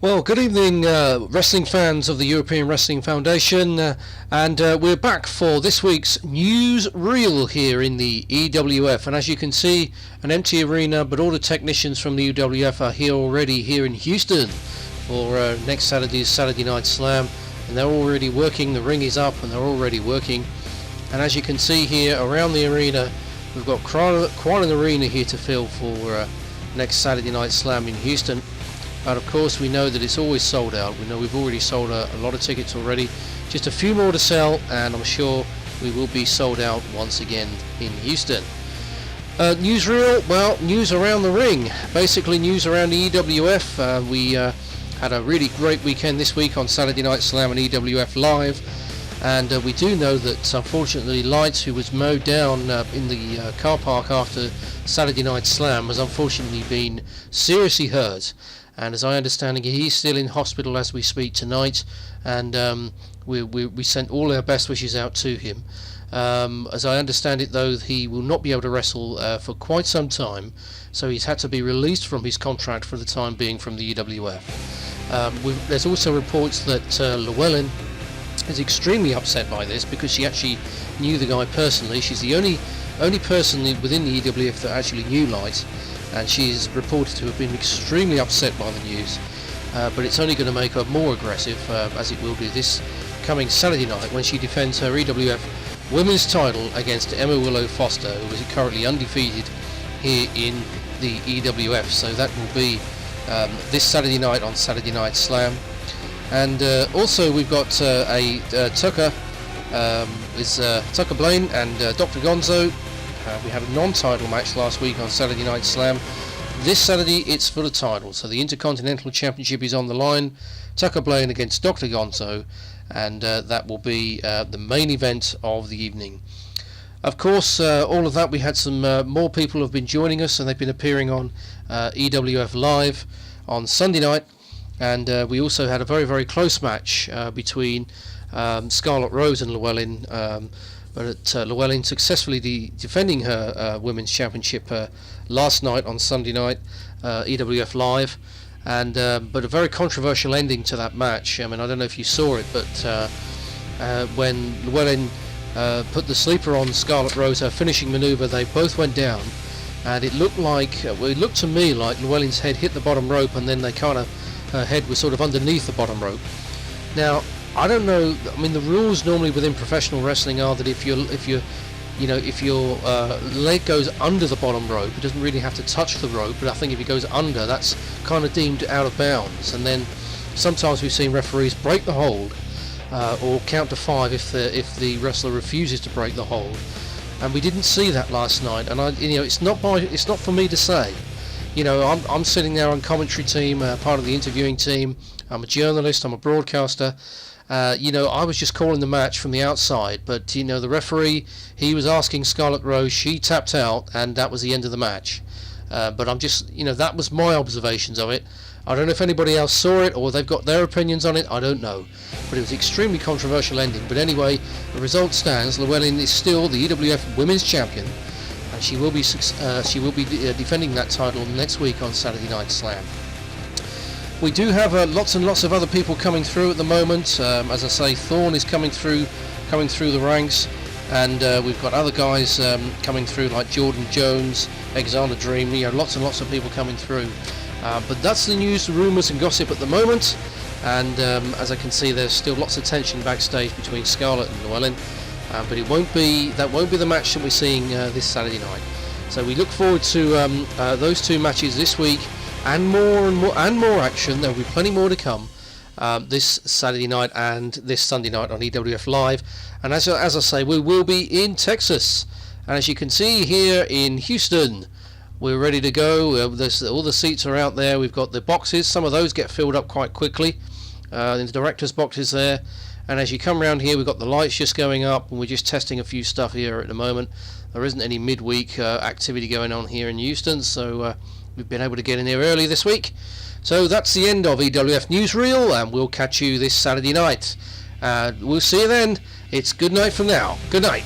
Well, good evening, wrestling fans of the European Wrestling Foundation, and we're back for this week's newsreel here in the EWF. And as you can see, an empty arena, but all the technicians from the EWF are here already here in Houston for next Saturday's Saturday Night Slam, and they're already working. The ring is up, and they're already working. And as you can see here around the arena, we've got quite an arena here to fill for next Saturday Night Slam in Houston. But of course we know that it's always sold out. We know we've already sold a lot of tickets already. Just a few more to sell, and I'm sure we will be sold out once again in Houston. Newsreel, well, news around the ring. Basically news around the EWF. We had a really great weekend this week on Saturday Night Slam and EWF Live. And we do know that unfortunately Lights, who was mowed down in the car park after Saturday Night Slam, has unfortunately been seriously hurt. And as I understand it, he's still in hospital as we speak tonight, and we sent all our best wishes out to him. As I understand it, though, he will not be able to wrestle for quite some time, so he's had to be released from his contract for the time being from the EWF. There's also reports that Llewellyn is extremely upset by this because she actually knew the guy personally. She's the only person within the EWF that actually knew Light, and she is reported to have been extremely upset by the news, but it's only going to make her more aggressive, as it will do this coming Saturday night when she defends her EWF Women's title against Emma Willow Foster, who is currently undefeated here in the EWF. So that will be this Saturday night on Saturday Night Slam. And also we've got Tucker Blaine and Dr. Gonzo. We had a non-title match last week on Saturday Night Slam. This Saturday it's for the title, so the Intercontinental Championship is on the line. Tucker Blaine against Dr. Gonzo, and that will be the main event of the evening. Of course, all of that, we had some more people have been joining us, and they've been appearing on EWF Live on Sunday night. And we also had a very, very close match between Scarlett Rose and Llewellyn, but Llewellyn successfully defending her Women's Championship last night on Sunday night, EWF Live, and but a very controversial ending to that match. I mean, I don't know if you saw it, but when Llewellyn put the sleeper on Scarlett Rose, her finishing maneuver, they both went down, and it looked like, it looked to me like Llewellyn's head hit the bottom rope, and then her head was sort of underneath the bottom rope. Now, I don't know. I mean, the rules normally within professional wrestling are that if your leg goes under the bottom rope, it doesn't really have to touch the rope. But I think if it goes under, that's kind of deemed out of bounds. And then sometimes we've seen referees break the hold or count to 5 if the wrestler refuses to break the hold. And we didn't see that last night. And it's not for me to say. I'm sitting there on commentary team, part of the interviewing team. I'm a journalist. I'm a broadcaster. I was just calling the match from the outside, but the referee, he was asking Scarlett Rose, she tapped out, and that was the end of the match. But I'm just, that was my observations of it. I don't know if anybody else saw it or they've got their opinions on it, I don't know. But it was an extremely controversial ending. But anyway, the result stands. Llewellyn is still the EWF Women's Champion, and she will be defending that title next week on Saturday Night Slam. We do have lots and lots of other people coming through at the moment. As I say, Thorne is coming through the ranks, and we've got other guys coming through like Jordan Jones, Alexander Dream. Lots and lots of people coming through. But that's the news, rumours, and gossip at the moment. And as I can see, there's still lots of tension backstage between Scarlett and Llewellyn. But that won't be the match that we're seeing this Saturday night. So we look forward to those two matches this week. And more action. There will be plenty more to come this Saturday night and this Sunday night on EWF Live. And as I say, we will be in Texas. And as you can see here in Houston, we're ready to go. All the seats are out there. We've got the boxes. Some of those get filled up quite quickly. The director's boxes there. And as you come around here, we've got the lights just going up, and we're just testing a few stuff here at the moment. There isn't any midweek activity going on here in Houston, so we've been able to get in here early this week. So that's the end of EWF Newsreel, and we'll catch you this Saturday night. We'll see you then. It's good night from now. Good night.